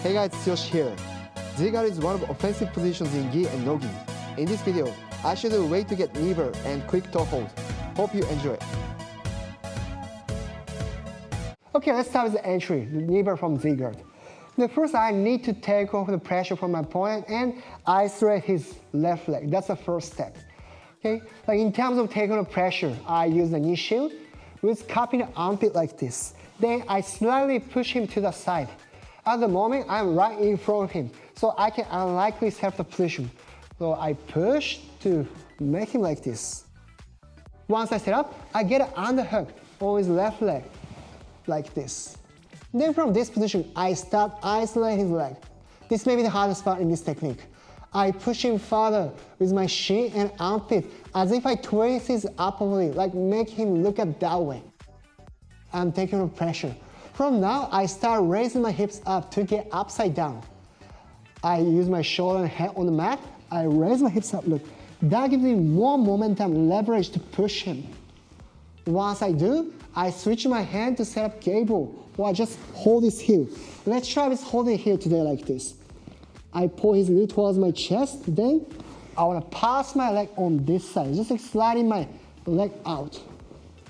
Hey guys, it's Yoshi here. Z-guard is one of the offensive positions in gi and nogi. In this video, I show you a way to get kneebar and quick toe hold. Hope you enjoy it. Okay, let's start with the entry, the kneebar from Z-guard. First, I need to take off the pressure from my opponent and isolate his left leg. That's the first step. Okay, like in terms of taking off pressure, I use the knee shield with cupping the armpit like this. Then I slightly push him to the side. At the moment, I'm right in front of him, so I can unlikely set the position. So I push to make him like this. Once I set up, I get an underhook on his left leg, like this. Then from this position, I start isolating his leg. This may be the hardest part in this technique. I push him further with my shin and armpit as if I twist his upper leg, like make him look at that way. I'm taking off pressure. From now, I start raising my hips up to get upside down. I use my shoulder and head on the mat. I raise my hips up, look. That gives me more momentum, leverage to push him. Once I do, I switch my hand to set up gable, or I just hold his heel. Let's try this holding heel today like this. I pull his knee towards my chest, then I want to pass my leg on this side, just like sliding my leg out,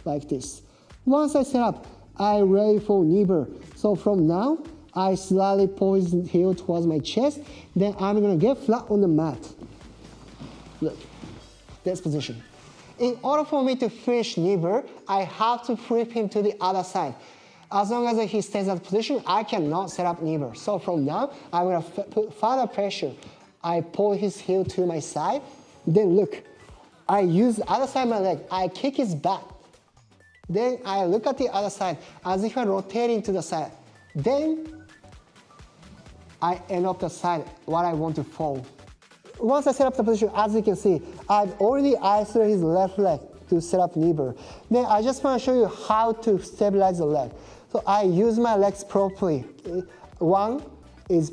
like this. Once I set up, I ready for kneebar. So from now, I slightly pull his heel towards my chest, then I'm gonna get flat on the mat. Look, this position. In order for me to finish kneebar, I have to flip him to the other side. As long as he stays at position, I cannot set up kneebar. So from now, I'm gonna put further pressure. I pull his heel to my side, then look, I use the other side of my leg, I kick his back. Then I look at the other side as if I'm rotating to the side. Then I end up the side what I want to fall. Once I set up the position, as you can see, I've already isolated his left leg to set up kneebar. Then I just want to show you how to stabilize the leg. So I use my legs properly. One is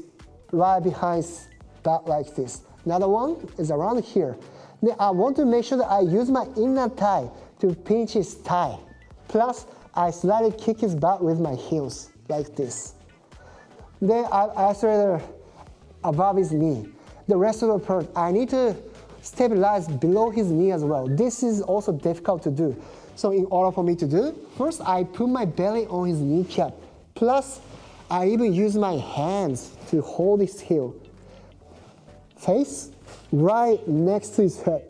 right behind his back like this. Another one is around here. Then I want to make sure that I use my inner thigh to pinch his thigh. Plus, I slightly kick his butt with my heels, like this. Then I isolate above his knee. The rest of the part, I need to stabilize below his knee as well. This is also difficult to do. So in order for me to do, first I put my belly on his kneecap. Plus, I even use my hands to hold his heel. Face right next to his head.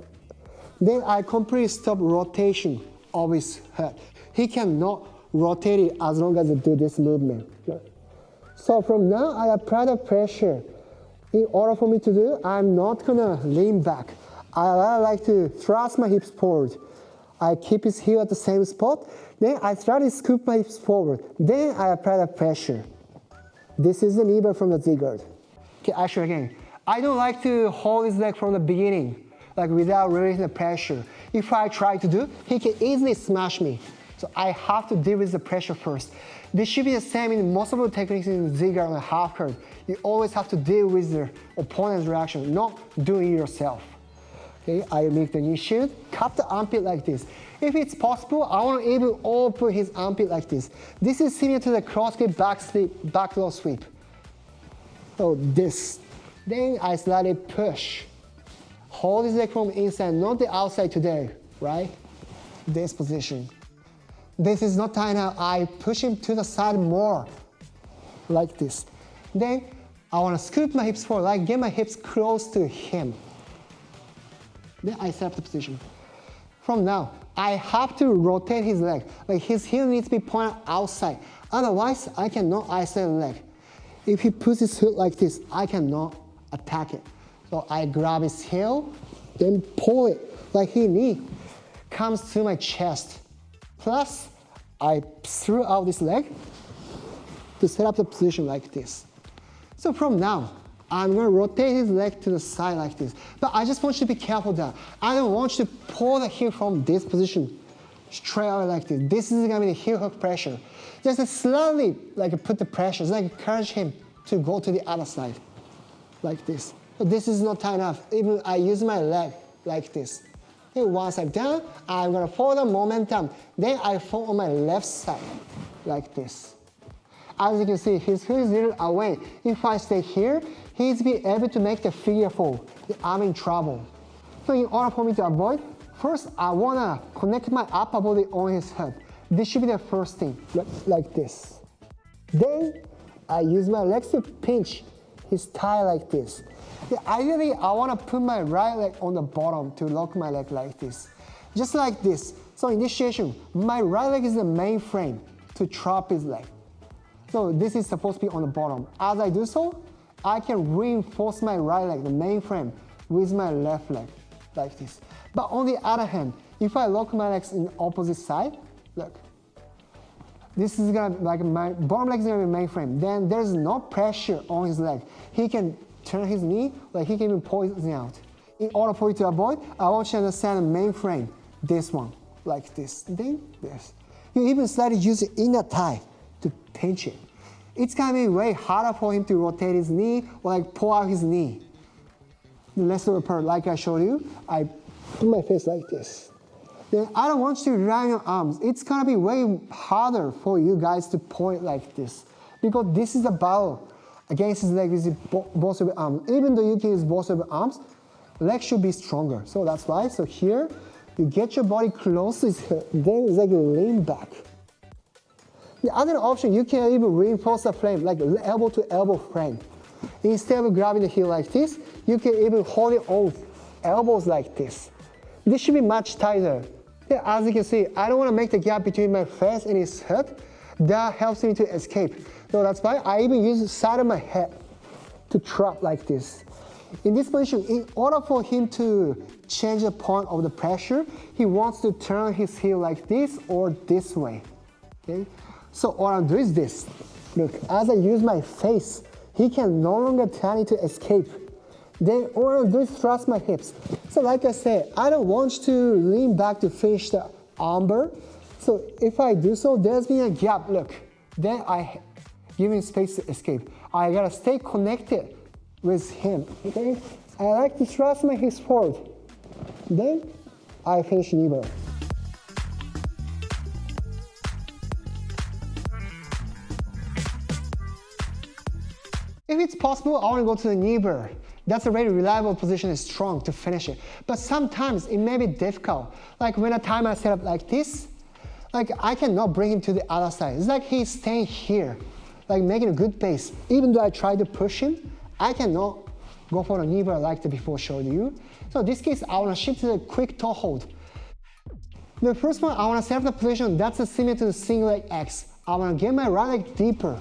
Then I completely stop rotation of his head. He cannot rotate it as long as I do this movement. So from now, I apply the pressure. In order for me to do, I'm not gonna lean back. I like to thrust my hips forward. I keep his heel at the same spot. Then I try to scoop my hips forward. Then I apply the pressure. This is the kneebar from the Z-guard. Okay, actually again, I don't like to hold his leg from the beginning, like without releasing the pressure. If I try to do, he can easily smash me. So I have to deal with the pressure first. This should be the same in most of the techniques in Z-guard and half guard. You always have to deal with the opponent's reaction, not doing it yourself. Okay, I make the knee shield, cup the armpit like this. If it's possible, I want to even open his armpit like this. This is similar to the cross grip back low sweep. So this. Then I slightly push. Hold his leg from inside, not the outside today, right? This position. This is not tight enough. I push him to the side more, like this. Then I want to scoop my hips forward, like get my hips close to him. Then I set up the position. From now, I have to rotate his leg. Like his heel needs to be pointed outside. Otherwise, I cannot isolate the leg. If he puts his foot like this, I cannot attack it. So I grab his heel, then pull it like his knee comes to my chest. Plus, I threw out this leg to set up the position like this. So from now, I'm going to rotate his leg to the side like this. But I just want you to be careful that I don't want you to pull the heel from this position straight out like this. This is going to be the heel hook pressure. Just slightly put the pressure, just encourage him to go to the other side like this. But this is not tight enough. Even I use my leg like this. Okay, once I'm done, I'm gonna follow the momentum. Then I fall on my left side, like this. As you can see, he's a little away. If I stay here, he's be able to make the figure four. I'm in trouble. So in order for me to avoid, first I wanna connect my upper body on his head. This should be the first thing, like this. Then I use my legs to pinch his thigh like this. Ideally, I wanna put my right leg on the bottom to lock my leg like this. Just like this. So in this situation, my right leg is the main frame to trap his leg. So this is supposed to be on the bottom. As I do so, I can reinforce my right leg, the main frame, with my left leg, like this. But on the other hand, if I lock my legs in the opposite side, look, this is gonna be like my bottom leg is gonna be main frame. Then there's no pressure on his leg. He can turn his knee, like he can even pull his knee out. In order for you to avoid, I want you to understand the main frame, this one, like this, then this. You even slightly use the inner thigh to pinch it. It's gonna be way harder for him to rotate his knee or like pull out his knee. The rest of the part, like I showed you, I put my face like this. Then I don't want you to rely on your arms. It's gonna be way harder for you guys to point like this because this is a battle against his leg with both of your arms. Even though you can use both of your arms, leg should be stronger. So that's why. So here, you get your body close to his head, then it's like you lean back. The other option, you can even reinforce the frame, like elbow to elbow frame. Instead of grabbing the heel like this, you can even hold it on elbows like this. This should be much tighter. Yeah, as you can see, I don't want to make the gap between my face and his head. That helps me to escape. So that's why I even use the side of my head to trap like this. In this position, in order for him to change the point of the pressure, he wants to turn his heel like this or this way. Okay? So what I'll do is this. Look, as I use my face, he can no longer turn it to escape. Then all I'll do is thrust my hips. So like I said, I don't want to lean back to finish the armbar. So if I do so, there's been a gap, look. Then I give him space to escape. I gotta stay connected with him, okay? I like to thrust my hips forward. Then I finish Kneebar. If it's possible, I want to go to the Kneebar. That's a very reliable position and strong to finish it. But sometimes it may be difficult. Like when a time I set up like this, like I cannot bring him to the other side. It's like he's staying here, like making a good base. Even though I try to push him, I cannot go for the Kneebar like the before showed you. So in this case, I want to shift to the quick toe hold. The first one, I want to set up the position that's similar to the single leg X. I want to get my right leg deeper,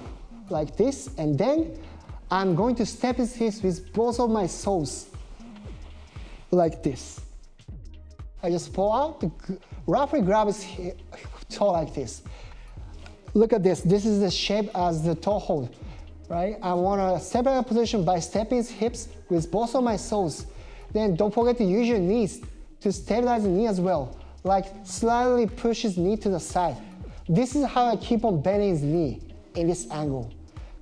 like this, and then I'm going to step his hips with both of my soles, like this. I just pull out, roughly grab his toe like this. Look at this. This is the shape as the toe hold, right? I want to separate the position by stepping his hips with both of my soles. Then don't forget to use your knees to stabilize the knee as well. Like slightly push his knee to the side. This is how I keep on bending his knee in this angle.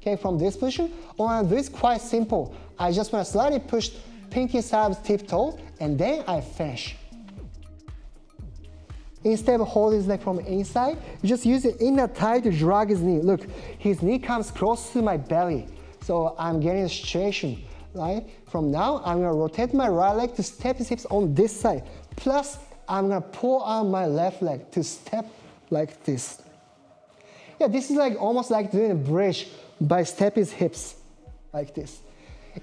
Okay, from this position, on this quite simple. I just want to slightly push pinky side of tip toe, and then I finish. Instead of holding his leg from inside, you just use the inner thigh to drag his knee. Look, his knee comes close to my belly. So I'm getting a situation, right? From now, I'm gonna rotate my right leg to step his hips on this side. Plus, I'm gonna pull out my left leg to step like this. Yeah, this is like almost like doing a bridge by step his hips like this.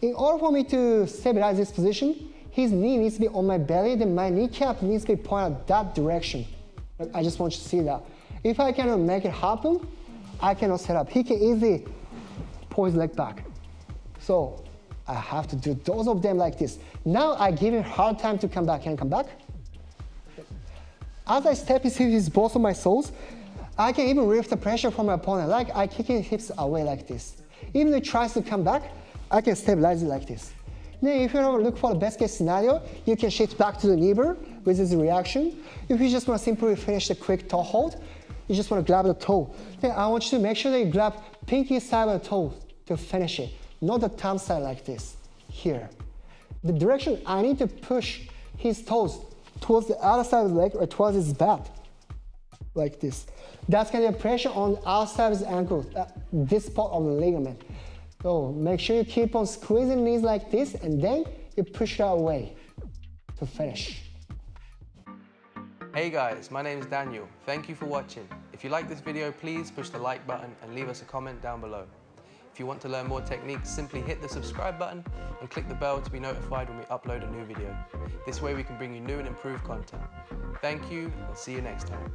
In order for me to stabilize this position, his knee needs to be on my belly, then my kneecap needs to be pointed that direction. I just want you to see that. If I cannot make it happen, I cannot set up. He can easily pull his leg back. So I have to do those of them like this. Now I give him a hard time to come back. Can I come back? As I step his hips with both of my soles, I can even relieve the pressure from my opponent, like I kick his hips away like this. Even if he tries to come back, I can stabilize it like this. Then if you want to look for the best case scenario, you can shift back to the Kneebar with this reaction. If you just want to simply finish the quick toe hold, you just want to grab the toe. Then I want you to make sure that you grab pinky side of the toe to finish it, not the thumb side like this, here. The direction I need to push his toes towards the other side of the leg or towards his back. like this. That's kind of pressure on outside of the ankle, this part of the ligament. So make sure you keep on squeezing knees like this, and then you push that away to finish. Hey guys, my name is Daniel. Thank you for watching. If you like this video, please push the like button and leave us a comment down below. If you want to learn more techniques, simply hit the subscribe button and click the bell to be notified when we upload a new video. This way we can bring you new and improved content. Thank you, and see you next time.